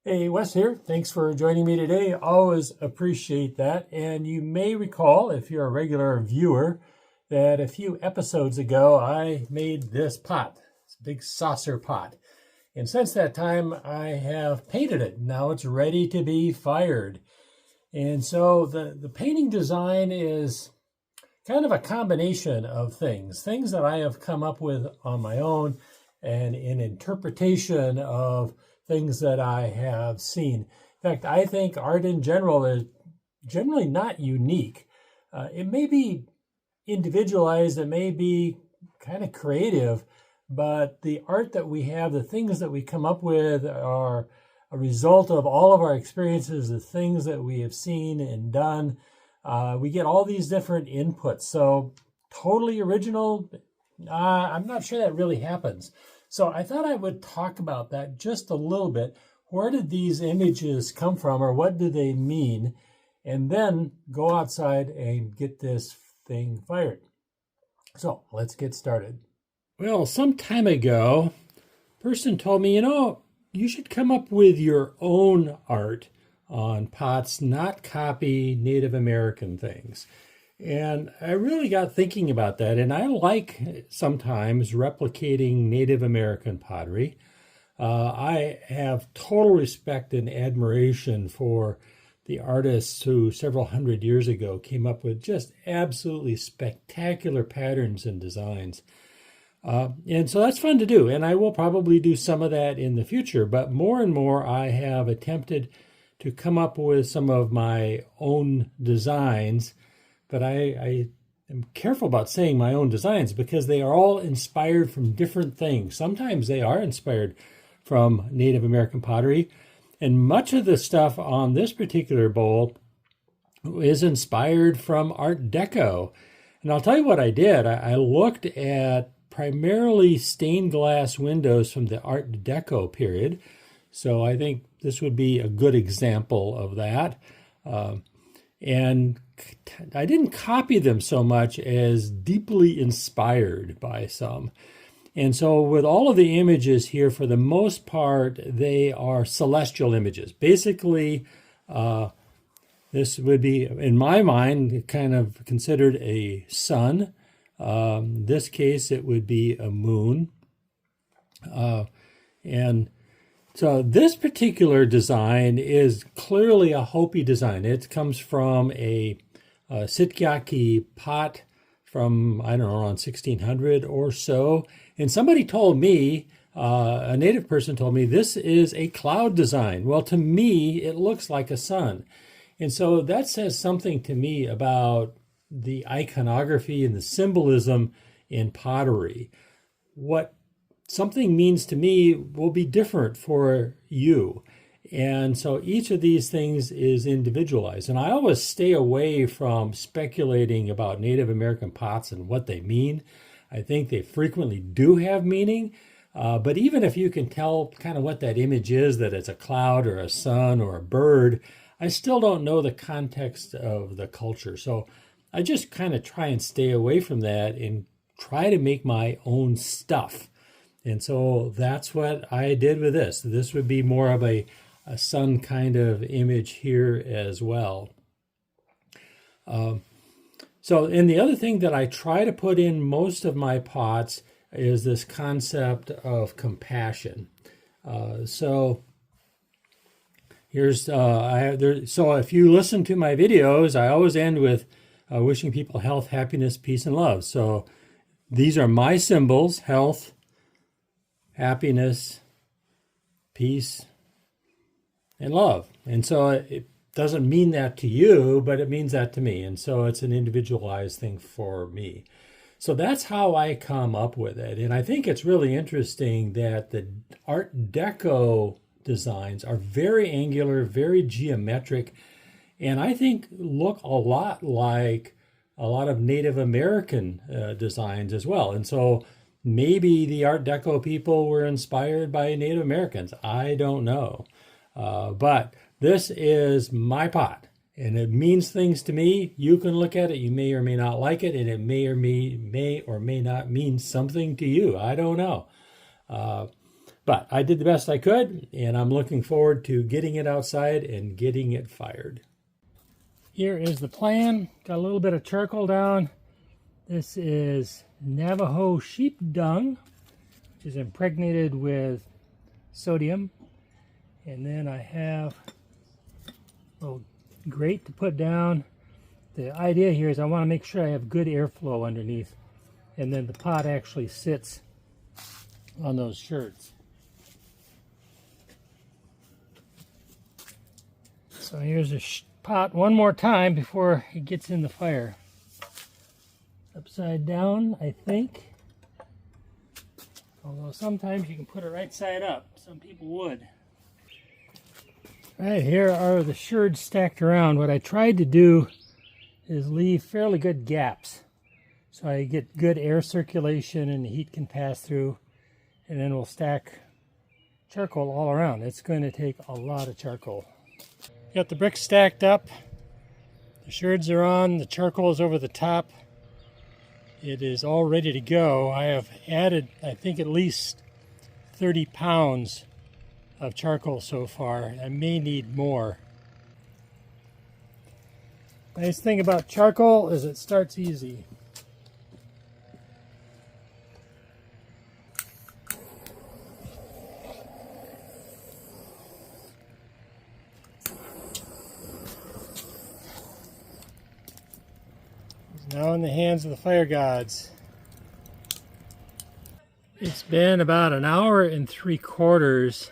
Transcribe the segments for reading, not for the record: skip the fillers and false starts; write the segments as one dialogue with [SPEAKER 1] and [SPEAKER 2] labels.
[SPEAKER 1] Hey, Wes here. Thanks for joining me today. Always appreciate that. And you may recall, if you're a regular viewer, that a few episodes ago I made this pot, this big saucer pot. And since that time, I have painted it. Now it's ready to be fired. And so the painting design is kind of a combination of things that I have come up with on my own and in interpretation of things that I have seen. In fact, I think art in general is generally not unique. It may be individualized, it may be kind of creative, but the art that we have, the things that we come up with are a result of all of our experiences, the things that we have seen and done. We get all these different inputs. So totally original, I'm not sure that really happens. So I thought I would talk about that just a little bit. Where did these images come from, or what do they mean? And then go outside and get this thing fired. So let's get started. Well, some time ago, a person told me, you should come up with your own art on pots, not copy Native American things. And I really got thinking about that, and I like sometimes replicating Native American pottery. I have total respect and admiration for the artists who several hundred years ago came up with just absolutely spectacular patterns and designs. And so that's fun to do, and I will probably do some of that in the future, but more and more I have attempted to come up with some of my own designs. But I am careful about saying my own designs because they are all inspired from different things. Sometimes they are inspired from Native American pottery. And much of the stuff on this particular bowl is inspired from Art Deco. And I'll tell you what I did. I looked at primarily stained glass windows from the Art Deco period. So I think this would be a good example of that. And I didn't copy them so much as deeply inspired by some. And so with all of the images here, for the most part, they are celestial images. Basically, this would be, in my mind, kind of considered a sun. In this case, it would be a moon. And so this particular design is clearly a Hopi design. It comes from a Sitkiyaki pot from, I don't know, around 1600 or so. And somebody told me, a native person told me, this is a cloud design. Well, to me, it looks like a sun. And so that says something to me about the iconography and the symbolism in pottery. What something means to me will be different for you. And so each of these things is individualized. And I always stay away from speculating about Native American pots and what they mean. I think they frequently do have meaning. But even if you can tell kind of what that image is, that it's a cloud or a sun or a bird, I still don't know the context of the culture. So I just kind of try and stay away from that and try to make my own stuff. And so that's what I did with this. This would be more of a sun kind of image here as well. And the other thing that I try to put in most of my pots is this concept of compassion. So if you listen to my videos, I always end with wishing people health, happiness, peace, and love. So these are my symbols: health, happiness, peace, and love. And so it doesn't mean that to you, but it means that to me. And so it's an individualized thing for me. So that's how I come up with it. And I think it's really interesting that the Art Deco designs are very angular, very geometric, and I think look a lot like a lot of Native American designs as well. And so maybe the Art Deco people were inspired by Native Americans. I don't know. But this is my pot, and it means things to me. You can look at it. You may or may not like it, and it may or may not mean something to you. I don't know. But I did the best I could, and I'm looking forward to getting it outside and getting it fired. Here is the plan. Got a little bit of charcoal down. This is Navajo sheep dung, which is impregnated with sodium. And then I have a little grate to put down. The idea here is I want to make sure I have good airflow underneath, and then the pot actually sits on those shirts. So here's a pot one more time before it gets in the fire. Upside down, I think. Although sometimes you can put it right side up. Some people would. Right, here are the sherds stacked around. What I tried to do is leave fairly good gaps, so I get good air circulation and the heat can pass through, and then we'll stack charcoal all around. It's going to take a lot of charcoal. Got the bricks stacked up, the sherds are on, the charcoal is over the top. It is all ready to go. I have added, I think, at least 30 pounds of charcoal so far. I may need more. Nice thing about charcoal is it starts easy. It's now in the hands of the fire gods. It's been about an hour and 3/4.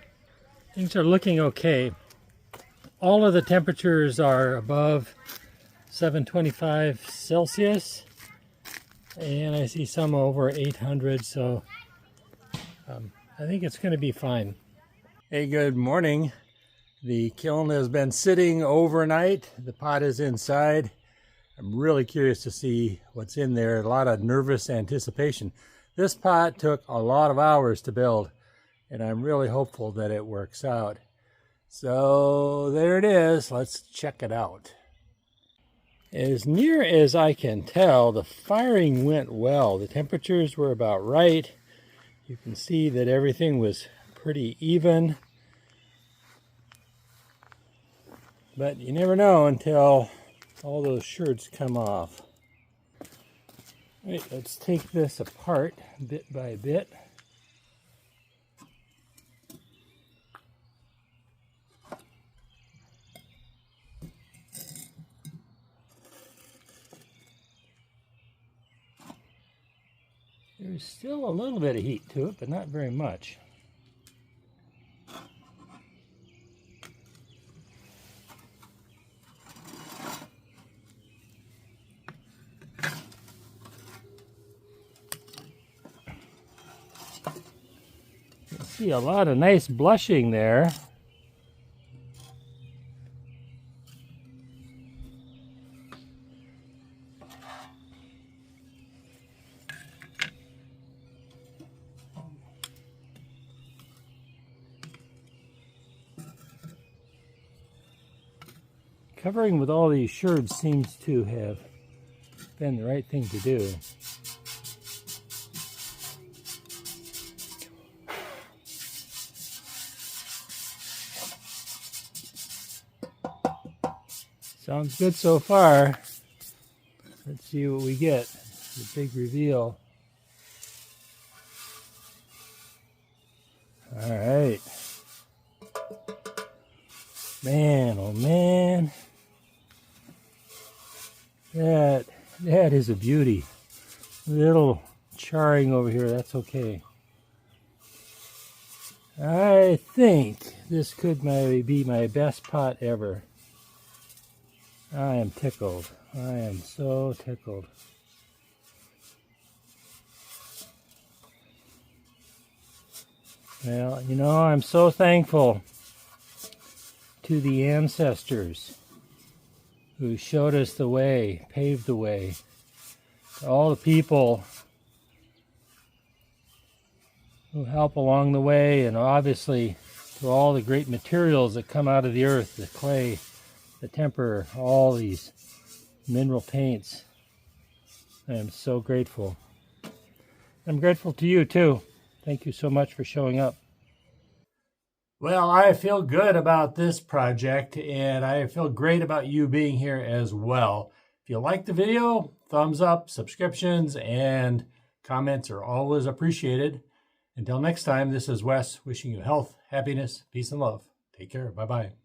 [SPEAKER 1] Things are looking okay. All of the temperatures are above 725 Celsius, and I see some over 800, so I think it's going to be fine. Hey, good morning. The kiln has been sitting overnight. The pot is inside. I'm really curious to see what's in there. A lot of nervous anticipation. This pot took a lot of hours to build, and I'm really hopeful that it works out. So there it is. Let's check it out. As near as I can tell, the firing went well. The temperatures were about right. You can see that everything was pretty even. But you never know until all those sherds come off. All right, let's take this apart bit by bit. There's still a little bit of heat to it, but not very much. You see a lot of nice blushing there. Covering with all these sherds seems to have been the right thing to do. Sounds good so far. Let's see what we get. The big reveal. All right. Man, oh man. That is a beauty. A little charring over here, that's okay. I think this could be my best pot ever. I am tickled. I am so tickled. Well, you know, I'm so thankful to the ancestors who showed us the way, paved the way. To all the people who help along the way, and obviously to all the great materials that come out of the earth, the clay, the temper, all these mineral paints. I am so grateful. I'm grateful to you too. Thank you so much for showing up. Well, I feel good about this project, and I feel great about you being here as well. If you like the video, thumbs up, subscriptions, and comments are always appreciated. Until next time, this is Wes wishing you health, happiness, peace, and love. Take care. Bye-bye.